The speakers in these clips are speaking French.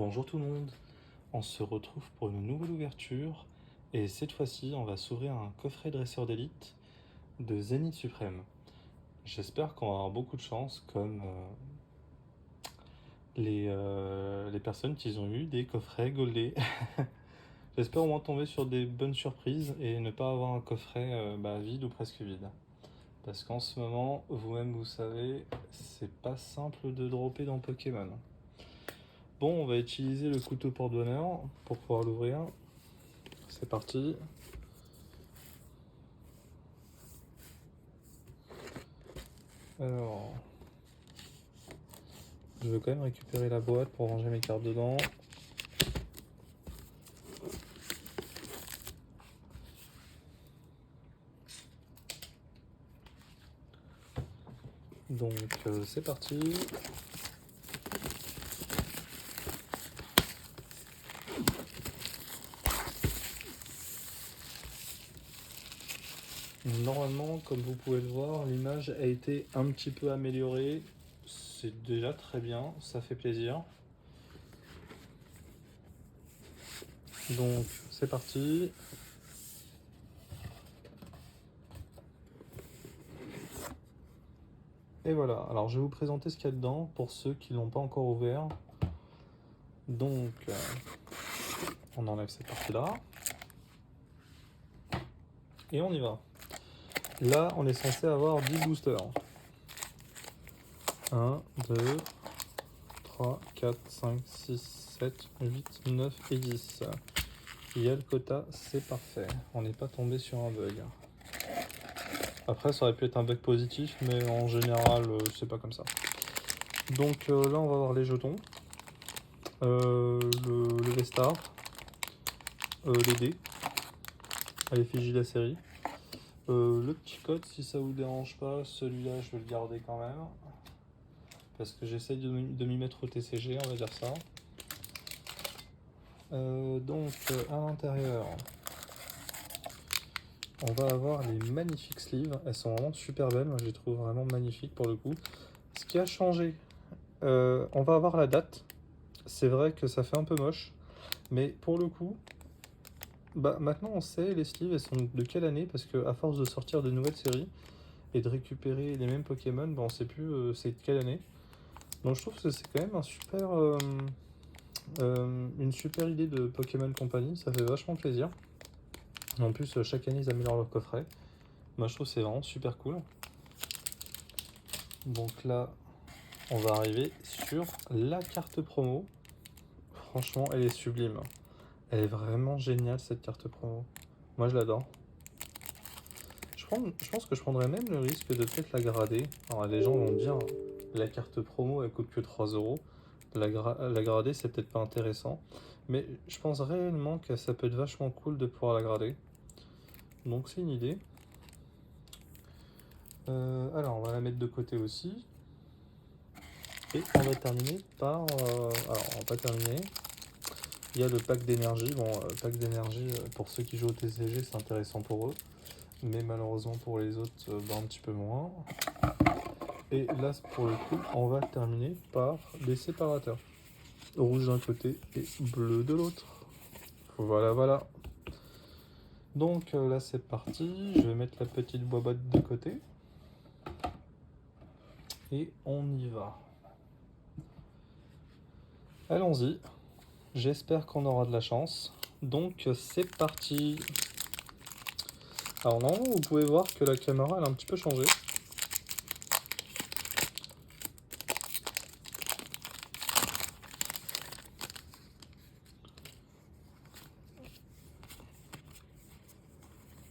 Bonjour tout le monde, on se retrouve pour une nouvelle ouverture et cette fois-ci on va s'ouvrir un coffret dresseur d'élite de Zénith Suprême. J'espère qu'on va avoir beaucoup de chance comme les personnes qui ont eu des coffrets goldés. J'espère au moins tomber sur des bonnes surprises et ne pas avoir un coffret vide ou presque vide. Parce qu'en ce moment, vous-même vous savez, c'est pas simple de dropper dans Pokémon. Bon, on va utiliser le couteau porte-bonheur pour pouvoir l'ouvrir. C'est parti. Alors, je veux quand même récupérer la boîte pour ranger mes cartes dedans. Donc, c'est parti. Normalement, comme vous pouvez le voir, l'image a été un petit peu améliorée. C'est déjà très bien, ça fait plaisir. Donc, c'est parti. Et voilà, alors je vais vous présenter ce qu'il y a dedans pour ceux qui ne l'ont pas encore ouvert. Donc, on enlève cette partie-là. Et on y va. Là, on est censé avoir 10 boosters. 1, 2, 3, 4, 5, 6, 7, 8, 9 et 10. Il y a le quota, c'est parfait. On n'est pas tombé sur un bug. Après, ça aurait pu être un bug positif, mais en général, c'est pas comme ça. Donc là, on va avoir les jetons, le V-Star, les dés, à l'effigie de la série. Le petit code, si ça vous dérange pas, celui-là, je vais le garder quand même. Parce que j'essaye de m'y mettre au TCG, on va dire ça. Donc, à l'intérieur, on va avoir les magnifiques sleeves. Elles sont vraiment super belles, moi je les trouve vraiment magnifiques pour le coup. Ce qui a changé, on va avoir la date. C'est vrai que ça fait un peu moche, mais pour le coup, maintenant on sait les sleeves elles sont de quelle année, parce que à force de sortir de nouvelles séries et de récupérer les mêmes Pokémon, on sait plus c'est de quelle année. Donc je trouve que c'est quand même un super, une super idée de Pokémon Company, ça fait vachement plaisir. En plus, chaque année ils améliorent leur coffret. Moi je trouve que c'est vraiment super cool. Donc là, on va arriver sur la carte promo. Franchement, elle est sublime. Elle est vraiment géniale cette carte promo. Moi je l'adore. Je pense que je prendrais même le risque de peut-être la grader. Alors les gens vont me dire, la carte promo elle coûte que 3 euros. La grader c'est peut-être pas intéressant. Mais je pense réellement que ça peut être vachement cool de pouvoir la grader. Donc c'est une idée. Alors on va la mettre de côté aussi. Et on va terminer par... alors on va pas terminer. Il y a le pack d'énergie. Bon, pack d'énergie, pour ceux qui jouent au TCG, c'est intéressant pour eux. Mais malheureusement pour les autres, un petit peu moins. Et là, pour le coup, on va terminer par des séparateurs. Rouge d'un côté et bleu de l'autre. Voilà, voilà. Donc là, c'est parti. Je vais mettre la petite boîte de côté. Et on y va. Allons-y. J'espère qu'on aura de la chance. Donc c'est parti. Alors normalement, vous pouvez voir que la caméra, elle a un petit peu changé.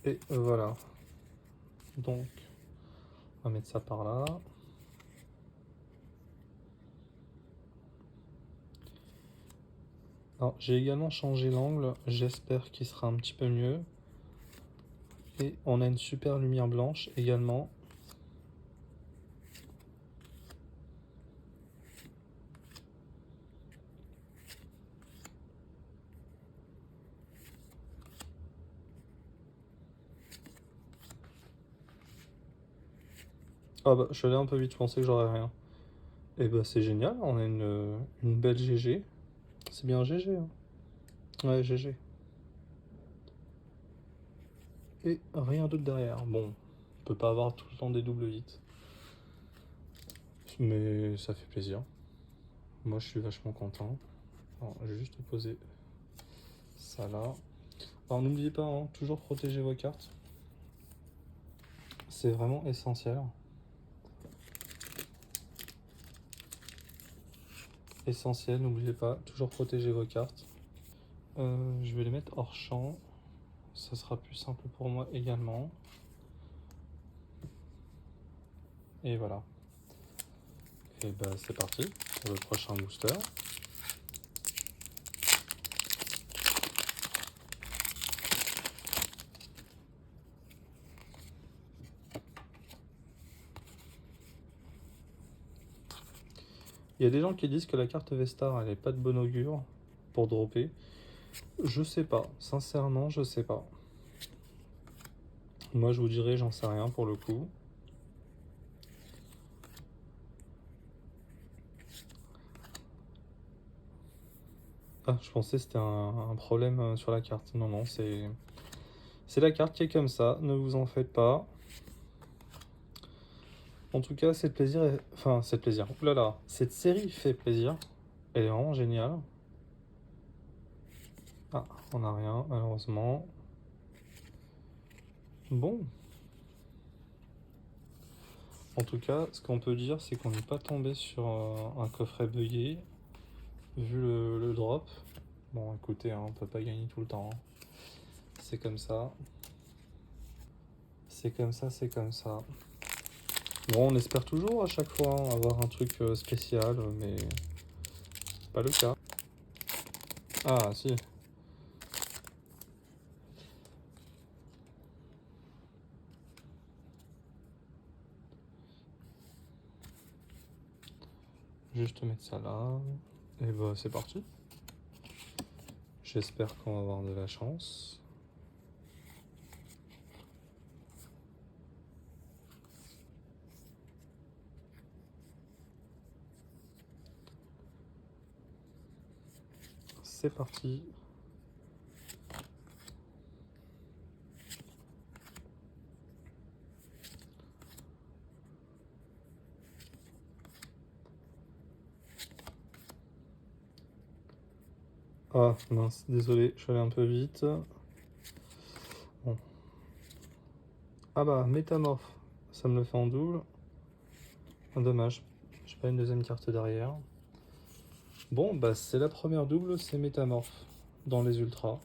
Et voilà. Donc, on va mettre ça par là. Alors, j'ai également changé l'angle. J'espère qu'il sera un petit peu mieux. Et on a une super lumière blanche également. Ah bah, je suis allé un peu vite, je pensais que j'aurais rien. Et bah c'est génial, on a une belle GG. C'est bien GG, hein. Ouais, GG. Et rien d'autre derrière. Bon, on peut pas avoir tout le temps des doubles hits. Mais ça fait plaisir. Moi, je suis vachement content. Alors, je vais juste poser ça là. Alors, n'oubliez pas, hein, toujours protéger vos cartes. C'est vraiment essentiel. Essentiel, n'oubliez pas, toujours protéger vos cartes. Je vais les mettre hors champ. Ça sera plus simple pour moi également. Et voilà. Et bah c'est parti pour le prochain booster. Il y a des gens qui disent que la carte Vestar elle est pas de bon augure pour dropper. Je sais pas, sincèrement je sais pas. Moi je vous dirais j'en sais rien pour le coup. Ah, je pensais que c'était un problème sur la carte. Non, non, c'est la carte qui est comme ça, ne vous en faites pas. En tout cas, c'est plaisir. Enfin, c'est plaisir. Ouh là là, cette série fait plaisir. Elle est vraiment géniale. Ah, on n'a rien, malheureusement. Bon. En tout cas, ce qu'on peut dire, c'est qu'on n'est pas tombé sur un coffret buggé, vu le drop. Bon, écoutez, hein, on peut pas gagner tout le temps, hein. C'est comme ça. C'est comme ça, c'est comme ça. Bon, on espère toujours à chaque fois hein, avoir un truc spécial, mais c'est pas le cas. Ah, si. Juste mettre ça là. Et bah, c'est parti. J'espère qu'on va avoir de la chance. C'est parti. Ah mince, désolé, je suis allé un peu vite. Bon. Ah bah, métamorphe, ça me le fait en double. Ah, dommage, j'ai pas une deuxième carte derrière. Bon, bah c'est la première double, c'est métamorphe dans les ultras.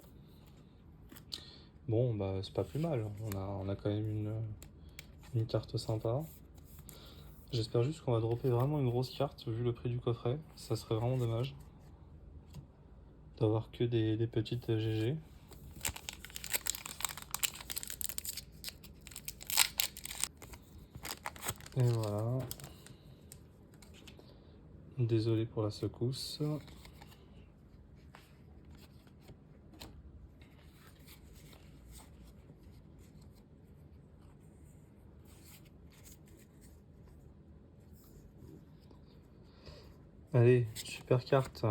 Bon, bah c'est pas plus mal, on a quand même une carte sympa. J'espère juste qu'on va dropper vraiment une grosse carte vu le prix du coffret, ça serait vraiment dommage d'avoir que des petites GG. Et voilà. Désolé pour la secousse. Allez, super carte.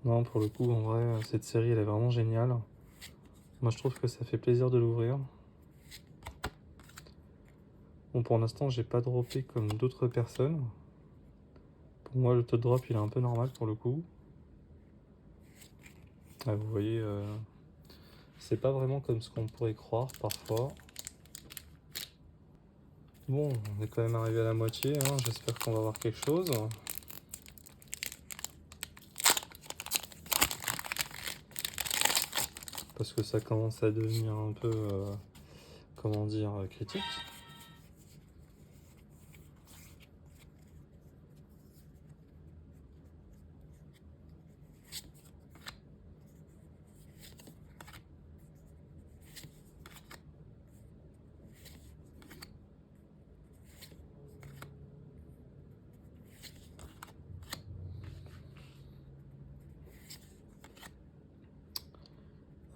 Non, pour le coup, en vrai, cette série, elle est vraiment géniale. Moi, je trouve que ça fait plaisir de l'ouvrir. Bon, pour l'instant, j'ai pas droppé comme d'autres personnes. Pour moi, le taux de drop, il est un peu normal pour le coup. Ah, vous voyez, c'est pas vraiment comme ce qu'on pourrait croire parfois. Bon, on est quand même arrivé à la moitié, hein. J'espère qu'on va avoir quelque chose. Parce que ça commence à devenir un peu, comment dire, critique.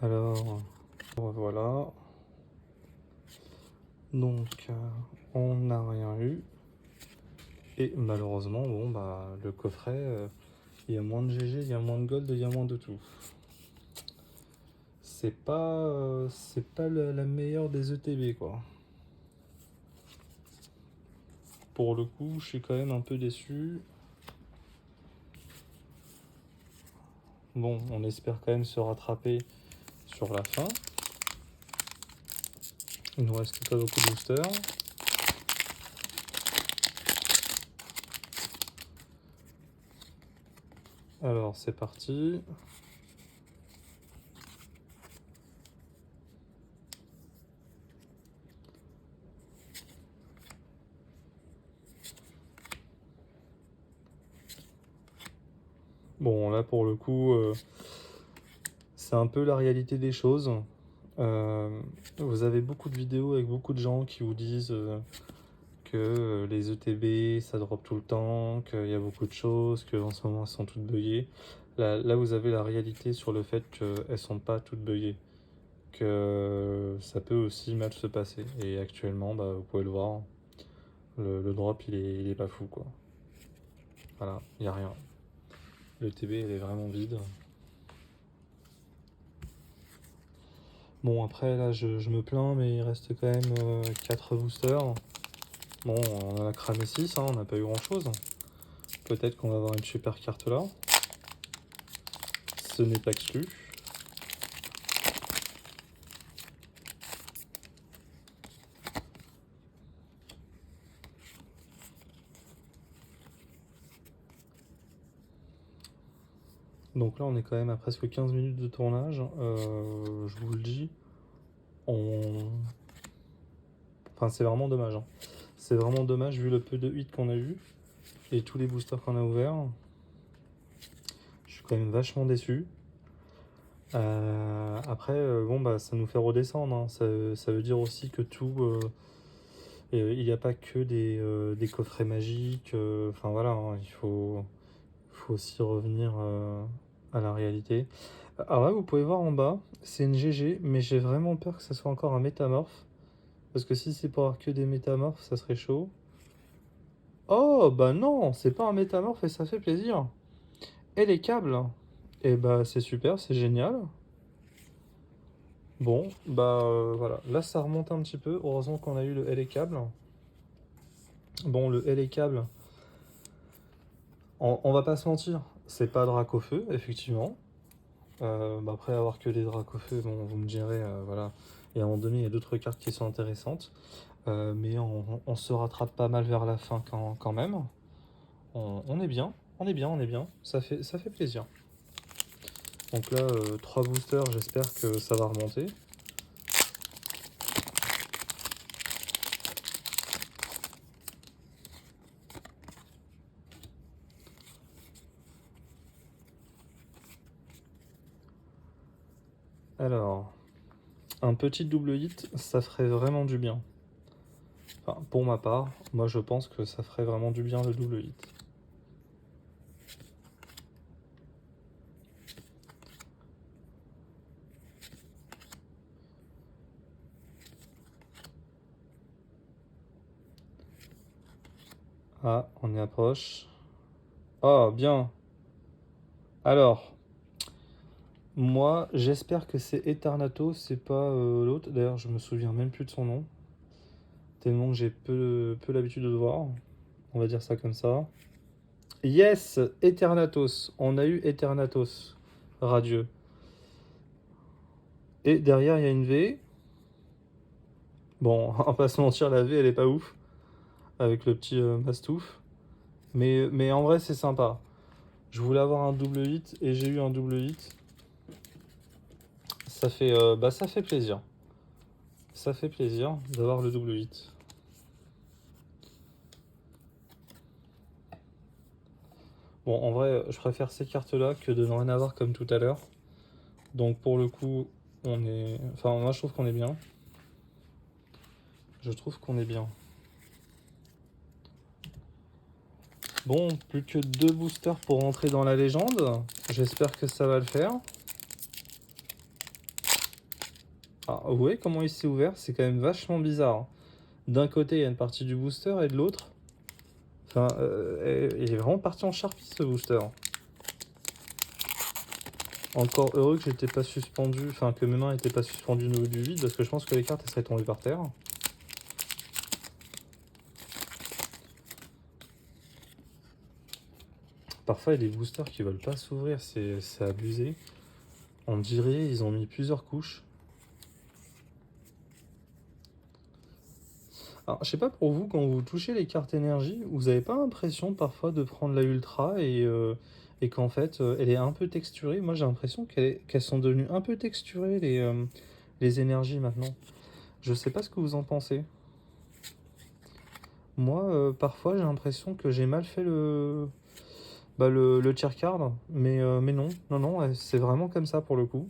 Alors, voilà. Donc, on n'a rien eu. Et malheureusement, bon, bah, le coffret, il y a moins de GG, il y a moins de gold, il y a moins de tout. C'est pas la meilleure des ETB, quoi. Pour le coup, je suis quand même un peu déçu. Bon, on espère quand même se rattraper sur la fin. Il nous reste pas beaucoup de boosters. Alors, c'est parti. Bon, là, pour le coup, c'est un peu la réalité des choses. Vous avez beaucoup de vidéos avec beaucoup de gens qui vous disent que les ETB, ça drop tout le temps, qu'il y a beaucoup de choses, qu'en ce moment, elles sont toutes buggées. Là, vous avez la réalité sur le fait qu'elles sont pas toutes buggées. Que ça peut aussi mal se passer. Et actuellement, bah, vous pouvez le voir, le drop, il est pas fou, quoi. Voilà, il n'y a rien. Le TB, elle est vraiment vide. Bon, après, là, je me plains, mais il reste quand même 4 boosters. Bon, on en a cramé 6, hein, on n'a pas eu grand-chose. Peut-être qu'on va avoir une super carte là. Ce n'est pas exclu. Donc là, on est quand même à presque 15 minutes de tournage. Je vous le dis, enfin, c'est vraiment dommage. Hein. C'est vraiment dommage vu le peu de hits qu'on a eu et tous les boosters qu'on a ouverts. Je suis quand même vachement déçu. Après, bon, bah, ça nous fait redescendre. Hein. Ça veut dire aussi que tout... il n'y a pas que des coffrets magiques. Enfin voilà, hein, il faut aussi revenir à la réalité. Alors là, vous pouvez voir en bas, c'est une GG, mais j'ai vraiment peur que ça soit encore un métamorphe. Parce que si c'est pour avoir que des métamorphes, ça serait chaud. Oh, bah non, c'est pas un métamorphe et ça fait plaisir. Et les câbles? Et bah c'est super, c'est génial. Bon, bah voilà, là ça remonte un petit peu. Heureusement qu'on a eu le L et câble. Bon, le L et câble, on va pas se mentir, c'est pas Dracofeu, effectivement. Bah après avoir que des Dracofeu, bon, vous me direz, voilà. Et à un moment donné, il y a d'autres cartes qui sont intéressantes. Mais on se rattrape pas mal vers la fin quand même. On est bien, on est bien, on est bien. Ça fait plaisir. Donc là, 3 boosters, j'espère que ça va remonter. Alors, un petit double hit, ça ferait vraiment du bien. Enfin, pour ma part, moi je pense que ça ferait vraiment du bien le double hit. Ah, on y approche. Oh, bien. Alors, moi, j'espère que c'est Eternato, c'est pas l'autre. D'ailleurs, je me souviens même plus de son nom. Tellement que j'ai peu l'habitude de le voir. On va dire ça comme ça. Yes, Eternatos. On a eu Eternatos. Radieux. Et derrière, il y a une V. Bon, on va pas se mentir, la V, elle est pas ouf. Avec le petit mastouf. Mais en vrai, c'est sympa. Je voulais avoir un double hit et j'ai eu un double hit. Ça fait plaisir. Ça fait plaisir d'avoir le double hit. Bon, en vrai, je préfère ces cartes-là que de ne rien avoir comme tout à l'heure. Donc pour le coup, on est... Enfin, moi, je trouve qu'on est bien. Je trouve qu'on est bien. Bon, plus que 2 boosters pour rentrer dans la légende. J'espère que ça va le faire. Ah, vous voyez comment il s'est ouvert? C'est quand même vachement bizarre. D'un côté, il y a une partie du booster et de l'autre... Enfin, il est vraiment parti en charpie ce booster. Encore heureux que j'étais pas suspendu, enfin que mes mains n'étaient pas suspendues au niveau du vide, parce que je pense que les cartes elles seraient tombées par terre. Parfois il y a des boosters qui veulent pas s'ouvrir, c'est abusé. On dirait ils ont mis plusieurs couches. Alors je sais pas pour vous, quand vous touchez les cartes énergie, vous avez pas l'impression parfois de prendre la ultra et qu'en fait elle est un peu texturée. Moi j'ai l'impression qu'elles sont devenues un peu texturées les énergies maintenant. Je sais pas ce que vous en pensez. Moi parfois j'ai l'impression que j'ai mal fait le tier card, mais non, c'est vraiment comme ça pour le coup.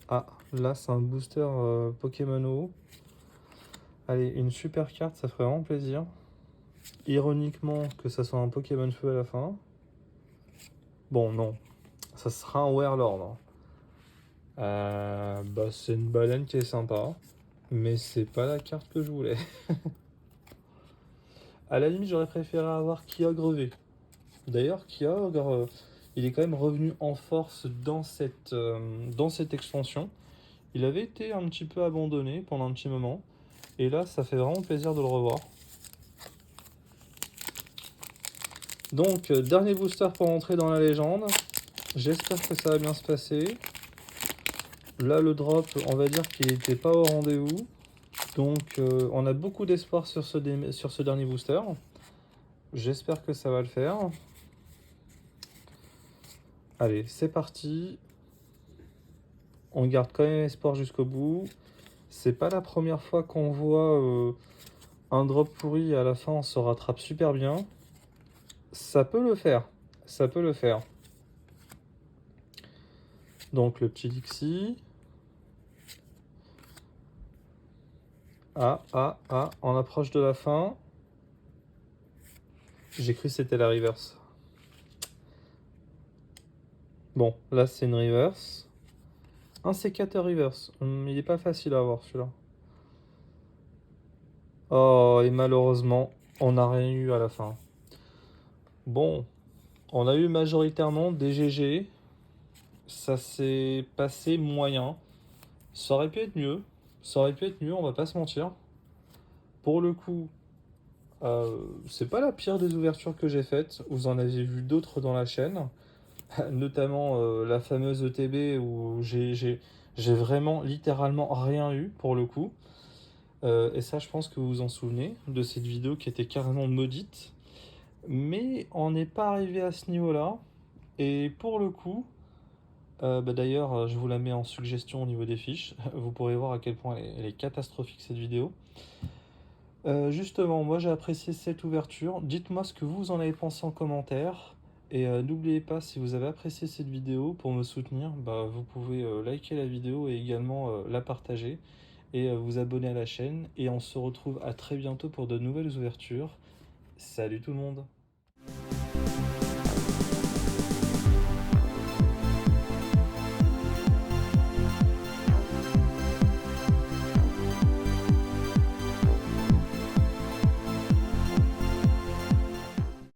Ah, là c'est un booster Pokémon O. Allez, une super carte, ça ferait vraiment plaisir. Ironiquement, que ça soit un Pokémon Feu à la fin. Bon, non, ça sera un Warlord. Bah, c'est une baleine qui est sympa, mais c'est pas la carte que je voulais. À la limite, j'aurais préféré avoir Kyogre V. D'ailleurs, Kyogre, il est quand même revenu en force dans cette extension. Il avait été un petit peu abandonné pendant un petit moment. Et là, ça fait vraiment plaisir de le revoir. Donc, dernier booster pour entrer dans la légende. J'espère que ça va bien se passer. Là, le drop, on va dire qu'il n'était pas au rendez-vous. Donc, on a beaucoup d'espoir sur ce dernier booster. J'espère que ça va le faire. Allez, c'est parti. On garde quand même espoir jusqu'au bout. C'est pas la première fois qu'on voit un drop pourri et à la fin on se rattrape super bien. Ça peut le faire. Ça peut le faire. Donc le petit Lixie. On approche de la fin. J'ai cru que c'était la reverse. Bon, là c'est une reverse. Un sécateur reverse. Il est pas facile à avoir celui-là. Oh, et malheureusement, on n'a rien eu à la fin. Bon, on a eu majoritairement des GG. Ça s'est passé moyen. Ça aurait pu être mieux. Ça aurait pu être mieux, on va pas se mentir. Pour le coup, c'est pas la pire des ouvertures que j'ai faites. Vous en avez vu d'autres dans la chaîne. Notamment la fameuse ETB où j'ai vraiment littéralement rien eu pour le coup. Et ça, je pense que vous vous en souvenez de cette vidéo qui était carrément maudite. Mais on n'est pas arrivé à ce niveau-là. Et pour le coup, bah d'ailleurs, je vous la mets en suggestion au niveau des fiches. Vous pourrez voir à quel point elle est catastrophique cette vidéo. Justement, moi j'ai apprécié cette ouverture. Dites-moi ce que vous en avez pensé en commentaire. Et n'oubliez pas, si vous avez apprécié cette vidéo, pour me soutenir, bah, vous pouvez liker la vidéo et également la partager. Et vous abonner à la chaîne. Et on se retrouve à très bientôt pour de nouvelles ouvertures. Salut tout le monde!